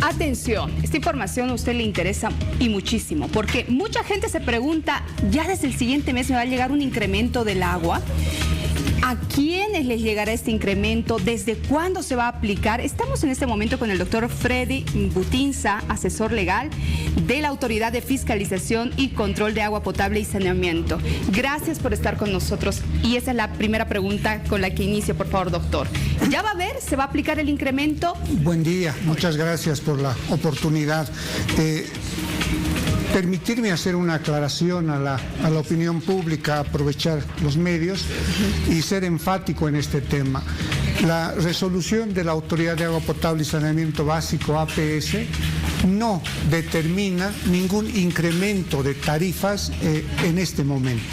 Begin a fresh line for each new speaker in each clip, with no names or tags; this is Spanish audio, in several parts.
Atención, esta información a usted le interesa y muchísimo, porque mucha gente se pregunta, ¿ya desde el siguiente mes me va a llegar un incremento del agua? ¿A quiénes les llegará este incremento? ¿Desde cuándo se va a aplicar? Estamos en este momento con el doctor Freddy Butinza, asesor legal de la Autoridad de Fiscalización y Control de Agua Potable y Saneamiento. Gracias por estar con nosotros. Y esa es la primera pregunta con la que inicio, por favor, doctor. ¿Ya va a ver? ¿Se va a aplicar el incremento?
Buen día. Muchas gracias por la oportunidad. Permitirme hacer una aclaración a la opinión pública, aprovechar los medios y ser enfático en este tema. La resolución de la Autoridad de Agua Potable y Saneamiento Básico, APS, no determina ningún incremento de tarifas en este momento.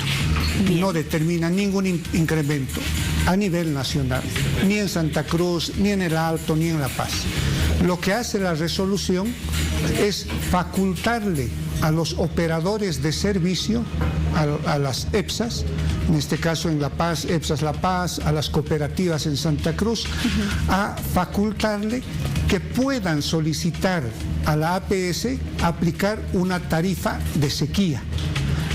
Bien. No determina ningún incremento a nivel nacional, ni en Santa Cruz, ni en el Alto, ni en La Paz. Lo que hace la resolución es facultarle a los operadores de servicio, a las EPSAs, en este caso en La Paz, EPSAS La Paz, a las cooperativas en Santa Cruz, a facultarle que puedan solicitar a la APS aplicar una tarifa de sequía.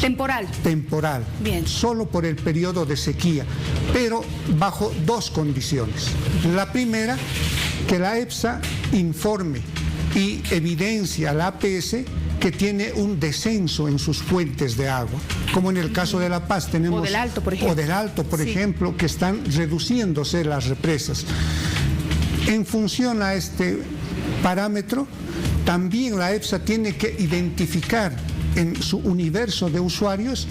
Temporal.
Temporal. Bien. Solo por el periodo de sequía, pero bajo dos condiciones. La primera, que la EPSA informe y evidencia a la APS que tiene un descenso en sus fuentes de agua, como en el caso de La Paz tenemos,
o del Alto, por ejemplo,
sí, ejemplo, que están reduciéndose las represas. En función a este parámetro, también la EPSA tiene que identificar en su universo de usuarios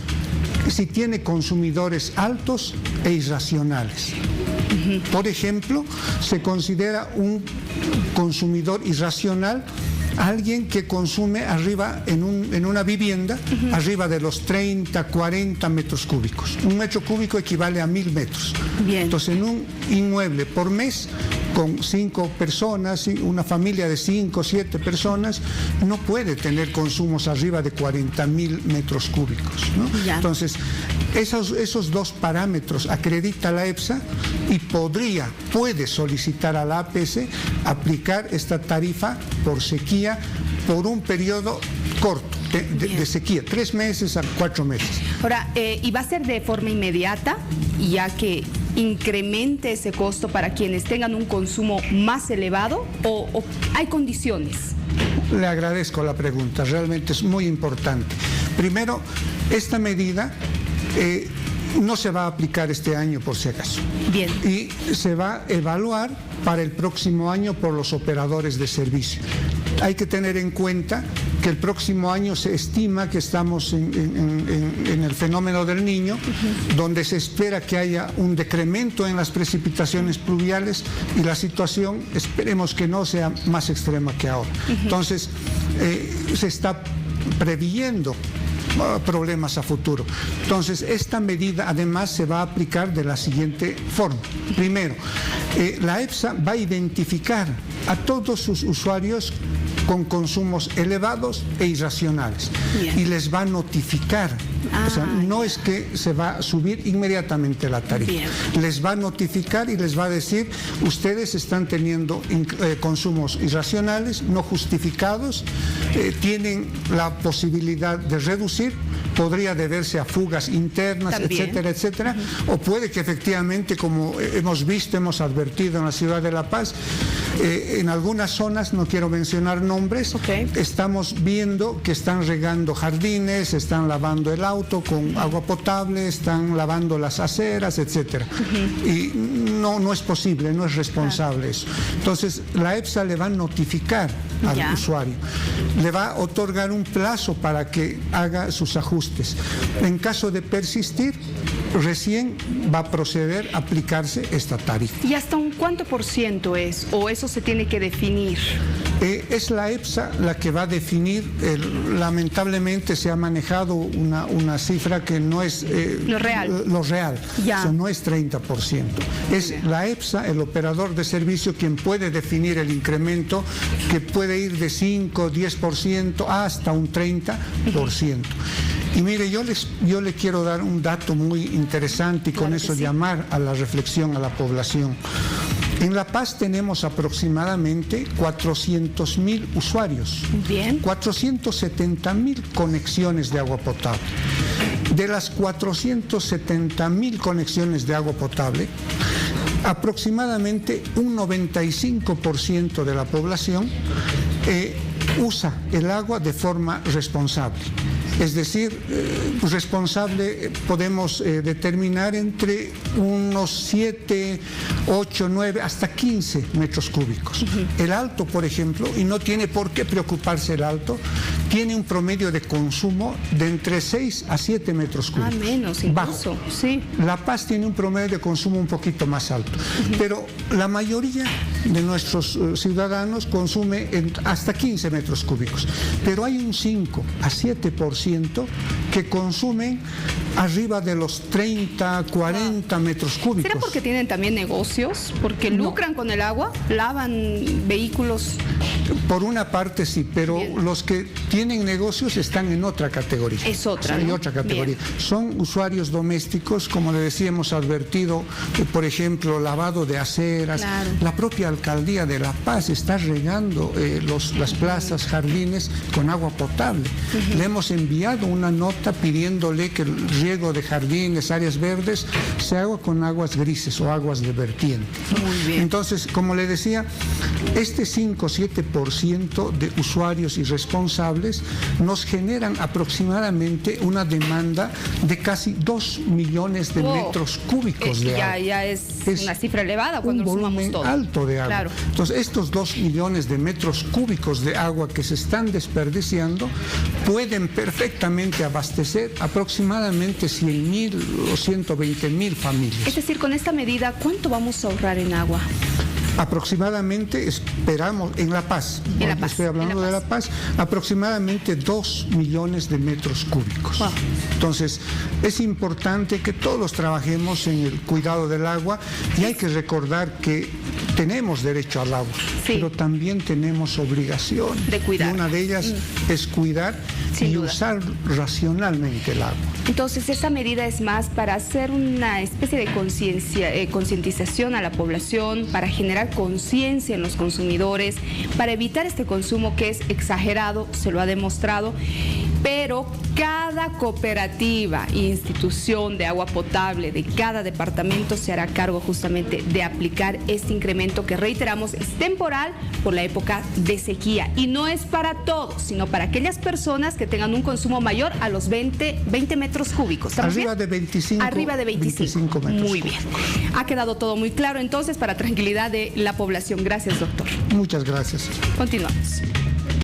si tiene consumidores altos e irracionales. Por ejemplo, se considera un consumidor irracional alguien que consume arriba en una vivienda, arriba de los 30, 40 metros cúbicos. Un metro cúbico equivale a 1000 metros. Bien. Entonces, en un inmueble por mes, con 5 personas, una familia de 5, 7 personas, no puede tener consumos arriba de 40.000 metros cúbicos, ¿no? Entonces, esos dos parámetros acredita la EPSA y puede solicitar a la APS aplicar esta tarifa por sequía por un periodo corto de sequía, 3 meses a 4 meses.
Ahora, ¿y va a ser de forma inmediata, ya que incremente ese costo para quienes tengan un consumo más elevado, o hay condiciones?
Le agradezco la pregunta, realmente es muy importante. Primero, esta medida no se va a aplicar este año, por si acaso. Bien. Y se va a evaluar para el próximo año por los operadores de servicio. Hay que tener en cuenta que el próximo año se estima que estamos en el fenómeno del Niño, donde se espera que haya un decremento en las precipitaciones pluviales y la situación, esperemos que no sea más extrema que ahora. Entonces, se está previendo problemas a futuro. Entonces, esta medida además se va a aplicar de la siguiente forma. Primero, la EPSA va a identificar a todos sus usuarios con consumos elevados e irracionales. Bien. Y les va a notificar. O sea, no es que se va a subir inmediatamente la tarifa. Bien. Les va a notificar y les va a decir, ustedes están teniendo consumos irracionales, no justificados, tienen la posibilidad de reducir, podría deberse a fugas internas, también, etcétera, etcétera, o puede que efectivamente, como hemos visto, hemos advertido en la ciudad de La Paz, en algunas zonas, no quiero mencionar nombres, estamos viendo que están regando jardines, están lavando el auto con agua potable, están lavando las aceras, etcétera. Y no es posible, no es responsable eso. Entonces, la EPSA le va a notificar al usuario, le va a otorgar un plazo para que haga sus ajustes. En caso de persistir, recién va a proceder a aplicarse esta tarifa.
¿Y hasta un cuánto por ciento es? ¿O eso se tiene que definir?
Es la EPSA la que va a definir. Lamentablemente se ha manejado una cifra que no es
lo real.
O sea, no es 30%. Es la EPSA, el operador de servicio, quien puede definir el incremento, que puede ir de 5, 10% hasta un 30%. Y mire, yo le quiero dar un dato muy interesante y con eso llamar a la reflexión a la población. En La Paz tenemos aproximadamente 400.000 usuarios.
Bien.
470.000 conexiones de agua potable. De las 470.000 conexiones de agua potable, aproximadamente un 95% de la población usa el agua de forma responsable. Es decir, responsable podemos determinar entre unos 7, 8, 9, hasta 15 metros cúbicos. El Alto, por ejemplo, y no tiene por qué preocuparse el Alto, tiene un promedio de consumo de entre 6 a 7 metros cúbicos.
Menos, incluso.
Bajo.
Sí.
La Paz tiene un promedio de consumo un poquito más alto, pero la mayoría de nuestros ciudadanos consume hasta 15 metros cúbicos, pero hay un 5 a 7% que consumen arriba de los 30, 40 metros cúbicos.
¿Será porque tienen también negocios? ¿Porque lucran con el agua? ¿Lavan vehículos?
Por una parte sí, pero
Bien.
los que tienen negocios están en otra categoría.
Es otra,
Hay
¿no?
otra categoría.
Bien.
Son usuarios domésticos, como le decíamos, advertido, por ejemplo, lavado de aceras.
Claro.
La propia alcaldía de La Paz está regando las plazas, jardines con agua potable. Le hemos enviado una nota pidiéndole que el riego de jardines, áreas verdes, se haga con aguas grises o aguas de vertiente.
Muy bien.
Entonces, como le decía, este 5 o 7% de usuarios irresponsables nos generan aproximadamente una demanda de casi 2 millones de metros cúbicos de agua.
Ya es una cifra elevada cuando lo sumamos todo.
Un volumen alto de agua.
Claro.
Entonces, estos 2 millones de metros cúbicos de agua que se están desperdiciando pueden perfectamente abastecer aproximadamente 100.000 o 120.000 familias.
Es decir, con esta medida, ¿cuánto vamos a ahorrar en agua?
Aproximadamente, esperamos, en La Paz, estoy hablando de La Paz, aproximadamente 2 millones de metros cúbicos.
Wow.
Entonces, es importante que todos trabajemos en el cuidado del agua y hay que recordar que tenemos derecho al agua,
sí,
pero también tenemos obligación.
De cuidar.
Y una de ellas es cuidar
Sin
y
duda.
usar racionalmente el agua.
Entonces, esta medida es más para hacer una especie de concientización a la población, para generar conciencia en los consumidores, para evitar este consumo que es exagerado, se lo ha demostrado, pero cada cooperativa e institución de agua potable de cada departamento se hará cargo justamente de aplicar este incremento que, reiteramos, es temporal por la época de sequía y no es para todos, sino para aquellas personas que tengan un consumo mayor a los 20 metros cúbicos.
Arriba de 25.
Arriba de 25
metros
muy bien.
cúbicos.
Ha quedado todo muy claro entonces para tranquilidad de la población. Gracias, doctor.
Muchas gracias.
Continuamos.